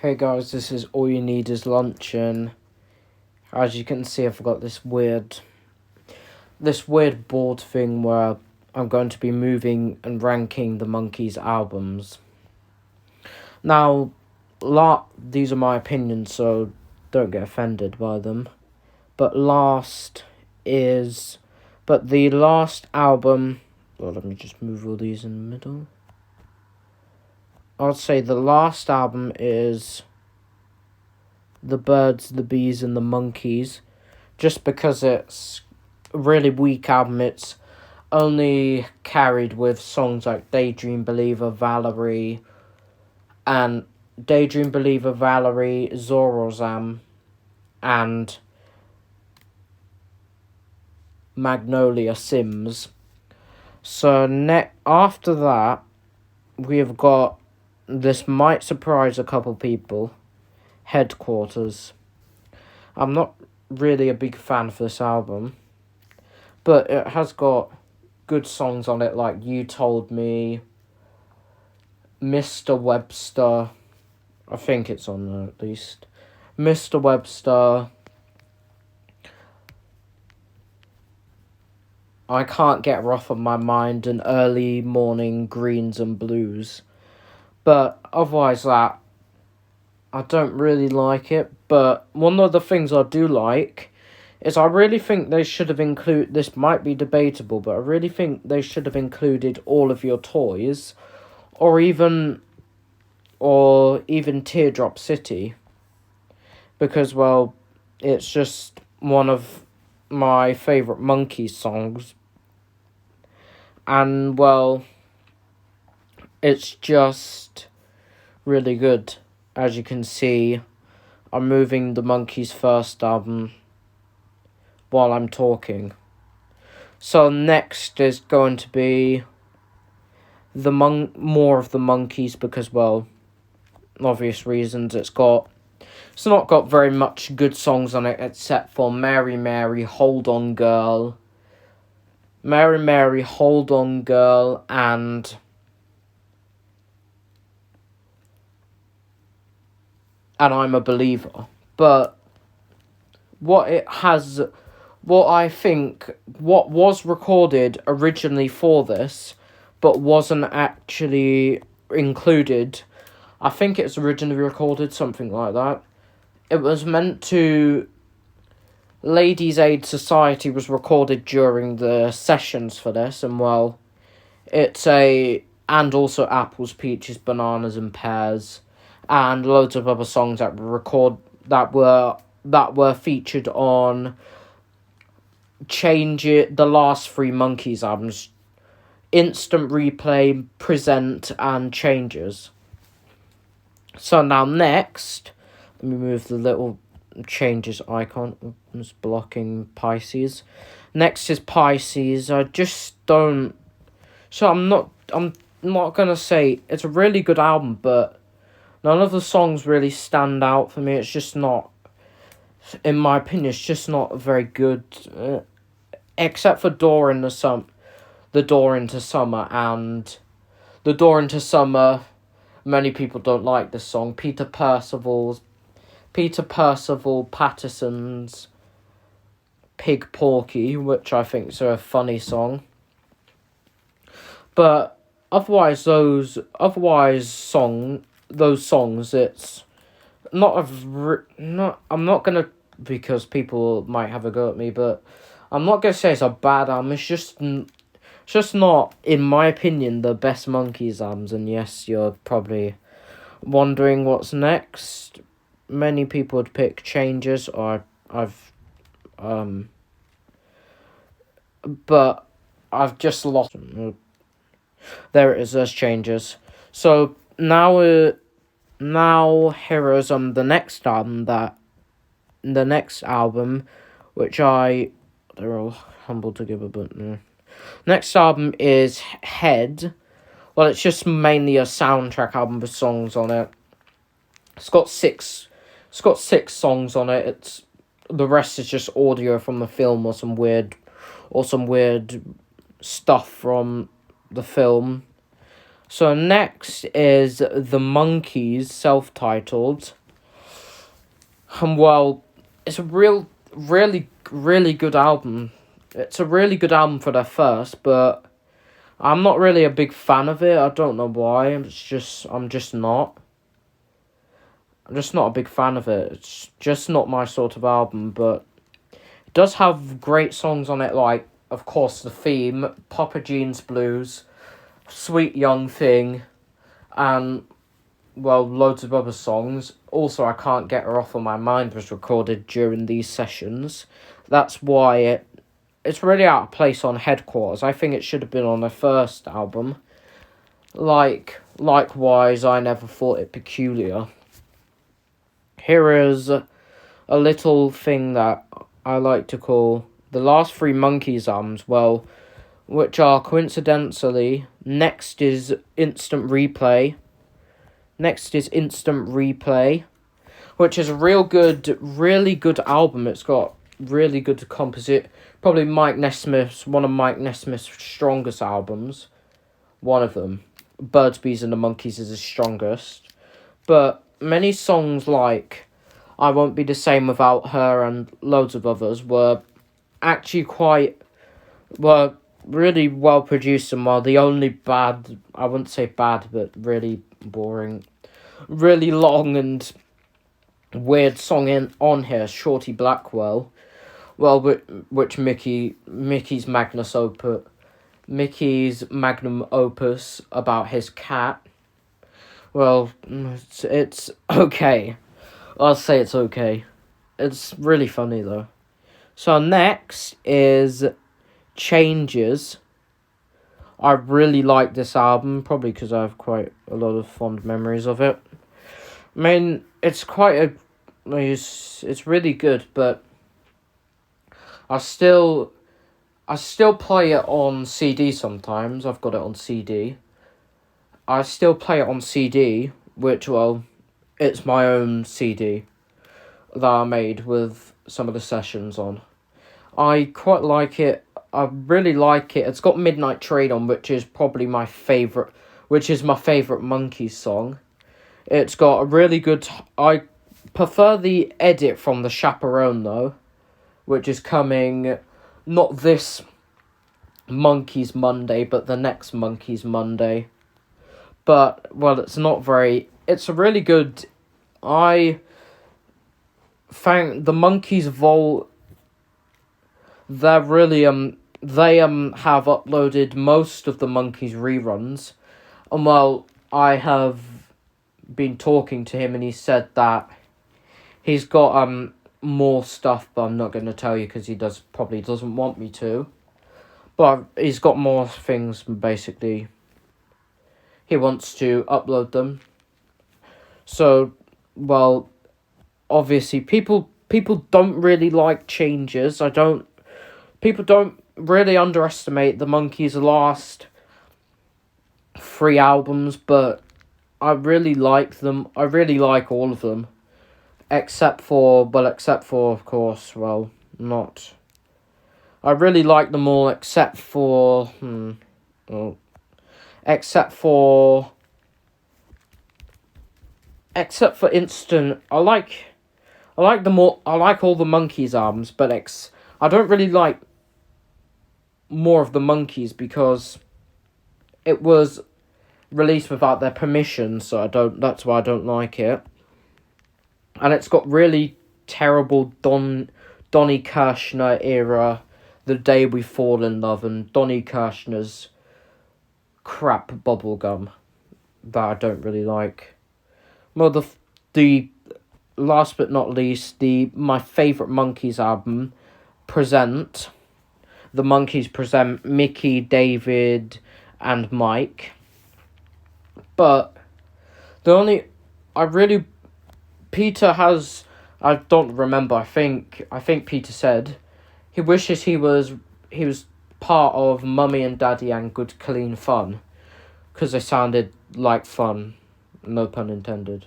Hey guys, this is All You Need Is Lunch, and as you can see, I've got this weird board thing where I'm going to be moving and ranking the Monkees albums. Now, these are my opinions, so don't get offended by them. But the last album. Well, let me just move all these in the middle. I'd say the last album is The Birds, the Bees, and the Monkees, just because it's a really weak album. It's only carried with songs like Daydream Believer, Valerie, Zorozam, and Magnolia Sims. So after that, we have got, this might surprise a couple people, Headquarters. I'm not really a big fan of this album, but it has got good songs on it like You Told Me, Mr. Webster, I think it's on there at least, Mr. Webster, I Can't Get Her Off of My Mind, and Early Morning Greens and Blues. But otherwise that, I don't really like it. But one of the things I do like is I really think they should have included, this might be debatable, but I really think they should have included All of Your Toys, or even Teardrop City, because, well, it's just one of my favourite Monkees songs, and, well, it's just really good. As you can see, I'm moving the Monkees' first album while I'm talking. So next is going to be more of the Monkees, because, well, obvious reasons. It's not got very much good songs on it except for Mary Mary, Hold On Girl, and I'm a Believer. But what was recorded originally for this, but wasn't actually included, I think it's originally recorded something like that. It was meant to, Ladies Aid Society was recorded during the sessions for this, and, well, and also Apples, Peaches, Bananas, and Pears, and loads of other songs that were featured on the last three Monkees albums: Instant Replay, Present, and Changes. So now next, let me move the little Changes icon. It's blocking Pisces. Next is Pisces. I just don't. So I'm not gonna say it's a really good album, but none of the songs really stand out for me. It's just not, in my opinion, it's just not very good, except for The Door into Summer, and The Door into Summer. Many people don't like this song. Peter Percival Patterson's Pig Porky, which I think is a funny song. But otherwise, those songs, it's I'm not gonna, because people might have a go at me, but I'm not gonna say it's a bad album. It's just not, in my opinion, the best Monkees albums. And yes, you're probably wondering what's next. Many people would pick Changes, or but I've just lost. There it is. There's Changes. So now here is the next album, which they're all humble to give a but no. Next album is Head. Well, it's just mainly a soundtrack album with songs on it. It's got six songs on it. The rest is just audio from the film, or some weird stuff from the film. So next is the Monkees, self-titled. And well, it's a really good album. It's a really good album for their first, but I'm not really a big fan of it. I don't know why. I'm just not. I'm just not a big fan of it. It's just not my sort of album, but it does have great songs on it, like, of course, The Theme, Papa Jean's Blues, Sweet Young Thing, and, well, loads of other songs. Also, I Can't Get Her Off of My Mind was recorded during these sessions. That's why it's really out of place on Headquarters. I think it should have been on their first album. Likewise, I Never Thought It Peculiar. Here is a little thing that I like to call the last three Monkees albums, well, which are coincidentally, next is Instant Replay, which is a really good album. It's got really good probably one of Mike Nesmith's strongest albums, one of them. Birds, Bees and the Monkees is his strongest, but many songs like I Won't Be the Same Without Her and loads of others were really well produced, and while the only bad, I wouldn't say bad, but really boring, really long and weird song on here, Shorty Blackwell, well, which Mickey's magnum opus about his cat. Well, it's okay. I'll say it's okay. It's really funny, though. So next is Changes. I really like this album, probably because I have quite a lot of fond memories of it. I mean, it's really good, but I still play it on CD sometimes. I've got it on CD. I still play it on CD, which, well, it's my own CD that I made with some of the sessions on. I quite like it. I really like it. It's got Midnight Train on, which is probably my favourite Monkees song. It's got a really good... I prefer the edit from The Chaperone, though, which is coming not this Monkees Monday, but the next Monkees Monday. But, well, it's a really good... I think the Monkees they're really, they have uploaded most of the Monkees reruns. And, well, I have been talking to him, and he said that he's got, more stuff, but I'm not going to tell you because he probably doesn't want me to. But he's got more things, basically. He wants to upload them. So, well, obviously, people don't really like Changes. People don't really underestimate the Monkees' last three albums, but I really like them. I really like all of them. Except for, of course, well, not... I really like them all, except for... Except for Instant... I like them all. I like all the Monkees albums, but I don't really like more of the Monkees because it was released without their permission, so that's why I don't like it. And it's got really terrible Donny Kirshner era, The Day We Fall in Love, and Donny Kirshner's crap bubblegum that I don't really like. Well, the last but not least, my favourite Monkees album, Present. The Monkees present Mickey, David, and Mike. But Peter has, I don't remember, I think Peter said he wishes he was part of Mummy and Daddy and Good Clean Fun, because they sounded like fun, no pun intended.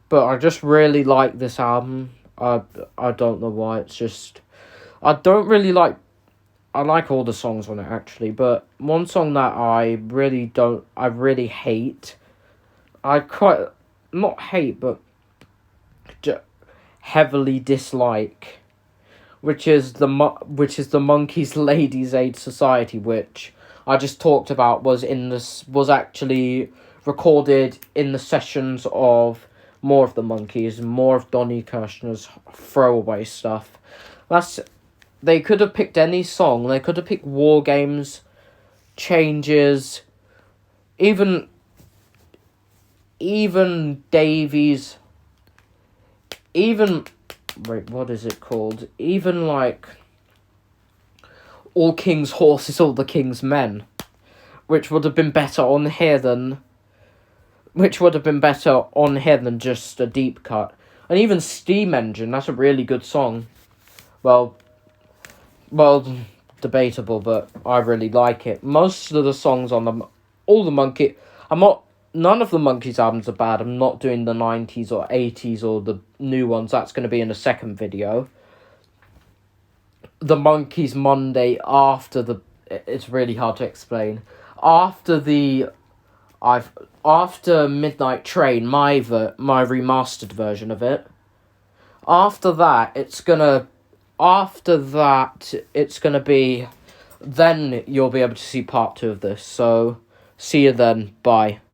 But I just really like this album. I don't know why, it's just, I don't really like I like all the songs on it actually, but one song that I really hate, I quite, not hate, but heavily dislike, which is the Monkees Ladies Aid Society, which I just talked about, was actually recorded in the sessions of more of the Monkees, more of Donny Kirshner's throwaway stuff. They could have picked any song. They could have picked War Games, Changes, even Davies, even, wait, what is it called? Even like All King's Horses, All the King's Men, which would have been better on here than just a deep cut. And even Steam Engine, that's a really good song. Well, debatable, but I really like it. Most of the songs on none of the Monkees albums are bad. I'm not doing the 90s or 80s or the new ones. That's going to be in a second video. The Monkees Monday it's really hard to explain. After Midnight Train, my remastered version of it. After that, it's gonna be, then you'll be able to see part 2 of this. So, see you then. Bye.